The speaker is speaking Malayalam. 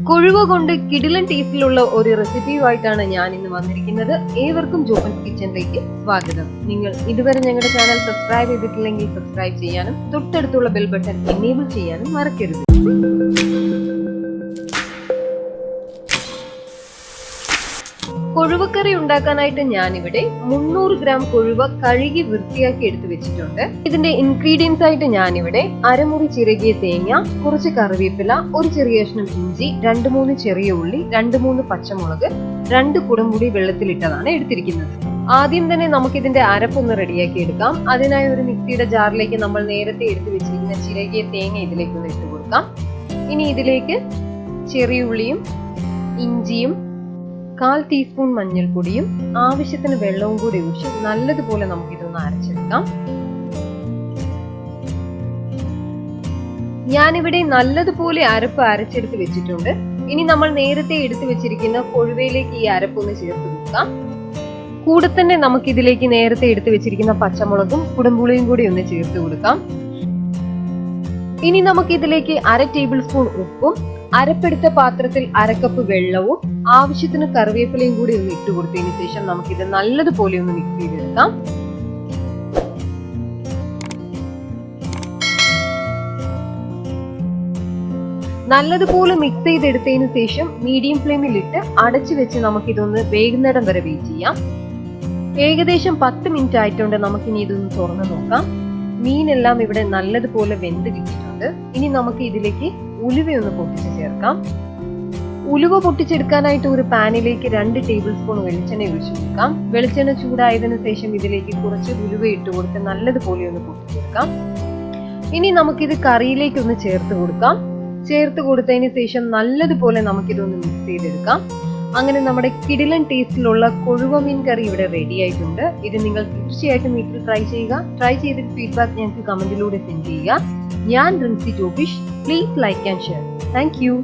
കൊഴുവ കൊണ്ട് കിടിലൻ ടേസ്റ്റിലുള്ള ഒരു റെസിപ്പിയുമായിട്ടാണ് ഞാൻ ഇന്ന് വന്നിരിക്കുന്നത്. ഏവർക്കും ജോപ്പൻസ് കിച്ചണിലേക്ക് സ്വാഗതം. നിങ്ങൾ ഇതുവരെ ഞങ്ങളുടെ ചാനൽ സബ്സ്ക്രൈബ് ചെയ്തിട്ടില്ലെങ്കിൽ സബ്സ്ക്രൈബ് ചെയ്യാനും തൊട്ടടുത്തുള്ള ബെൽ ബട്ടൺ എനേബിൾ ചെയ്യാനും മറക്കരുത്. കൊഴുവക്കറി ഉണ്ടാക്കാനായിട്ട് ഞാനിവിടെ 300 ഗ്രാം കൊഴുവ കഴുകി വൃത്തിയാക്കി എടുത്തു വെച്ചിട്ടുണ്ട്. ഇതിന്റെ ഇൻഗ്രീഡിയൻസ് ആയിട്ട് ഞാനിവിടെ അരമുറി ചിരകിയ തേങ്ങ, കുറച്ച് കറിവേപ്പില, ഒരു ചെറിയ കഷ്ണം ഇഞ്ചി, 2-3 ചെറിയ ഉള്ളി, 2-3 പച്ചമുളക്, 2 കുടംപുളി വെള്ളത്തിലിട്ടതാണ് എടുത്തിരിക്കുന്നത്. ആദ്യം തന്നെ നമുക്ക് ഇതിന്റെ അരപ്പൊന്ന് റെഡിയാക്കി എടുക്കാം. അതിനായി ഒരു മിക്സിയുടെ ജാറിലേക്ക് നമ്മൾ നേരത്തെ എടുത്തു വെച്ചിരിക്കുന്ന ചിരകിയ തേങ്ങ ഇതിലേക്ക് ഒന്ന് ഇട്ട് കൊടുക്കാം. ഇനി ഇതിലേക്ക് ചെറിയ ഉള്ളിയും ഇഞ്ചിയും 1/4 ടീസ്പൂൺ മഞ്ഞൾപ്പൊടിയും ആവശ്യത്തിന് വെള്ളവും കൂടി ഒഴിച്ച് നല്ലതുപോലെ നമുക്ക് ഇതൊന്ന് അരച്ചെടുക്കാം. ഞാനിവിടെ നല്ലതുപോലെ അരപ്പ് അരച്ചെടുത്ത് വെച്ചിട്ടുണ്ട്. ഇനി നമ്മൾ നേരത്തെ എടുത്തു വെച്ചിരിക്കുന്ന കൊഴുവയിലേക്ക് ഈ അരപ്പൊന്ന് ചേർത്ത് കൊടുക്കാം. കൂടെ തന്നെ നമുക്ക് ഇതിലേക്ക് നേരത്തെ എടുത്തു വെച്ചിരിക്കുന്ന പച്ചമുളകും കുടംപുളിയും കൂടി ഒന്ന് ചേർത്ത് കൊടുക്കാം. ഇനി നമുക്ക് ഇതിലേക്ക് 1/2 ടേബിൾ സ്പൂൺ ഉപ്പും അരപ്പെടുത്ത പാത്രത്തിൽ 1/2 കപ്പ് വെള്ളവും ആവശ്യത്തിന് കറിവേപ്പിലയും കൂടി ഒന്ന് ഇട്ട് കൊടുത്തതിന് ശേഷം നമുക്കിത് നല്ലതുപോലെ ഒന്ന് മിക്സ് ചെയ്തെടുക്കാം. നല്ലതുപോലെ മിക്സ് ചെയ്തെടുത്തതിന് ശേഷം മീഡിയം ഫ്ലെയിമിൽ ഇട്ട് അടച്ചു വെച്ച് നമുക്കിതൊന്ന് വേകുന്നിടം വരെ വെയിറ്റ് ചെയ്യാം. ഏകദേശം 10 മിനിറ്റ് ആയിട്ടുണ്ട്. നമുക്കിനി ഇതൊന്ന് തുറന്നു നോക്കാം. മീനെല്ലാം ഇവിടെ നല്ലതുപോലെ വെന്ത് കിട്ടിയിട്ടുണ്ട്. ഇനി നമുക്ക് ഇതിലേക്ക് ഉലുവയൊന്ന് പൊട്ടിച്ച് ചേർക്കാം. ഉലുവ പൊട്ടിച്ചെടുക്കാനായിട്ട് ഒരു പാനിലേക്ക് 2 ടേബിൾ സ്പൂൺ വെളിച്ചെണ്ണ ഒഴിച്ചു കൊടുക്കാം. വെളിച്ചെണ്ണ ചൂടായതിനു ശേഷം ഇതിലേക്ക് കുറച്ച് ഉലുവ ഇട്ട് കൊടുത്ത് നല്ലതുപോലെ ഒന്ന് പൊട്ടിച്ചെടുക്കാം. ഇനി നമുക്കിത് കറിയിലേക്ക് ഒന്ന് ചേർത്ത് കൊടുക്കാം. ചേർത്ത് കൊടുത്തതിന് ശേഷം നല്ലതുപോലെ നമുക്കിതൊന്ന് മിക്സ് ചെയ്തെടുക്കാം. അങ്ങനെ നമ്മുടെ കിടിലൻ ടേസ്റ്റിലുള്ള കൊഴുവ മീൻ കറി ഇവിടെ റെഡി ആയിട്ടുണ്ട്. ഇത് നിങ്ങൾ തീർച്ചയായിട്ടും വീട്ടിൽ ട്രൈ ചെയ്യുക. ട്രൈ ചെയ്തിട്ട് ഫീഡ്ബാക്ക് ഞങ്ങൾക്ക് കമന്റിലൂടെ സെൻഡ് ചെയ്യുക. ഞാൻ റിൻസി ടോപ്പിഷ്. Please like and share. Thank U.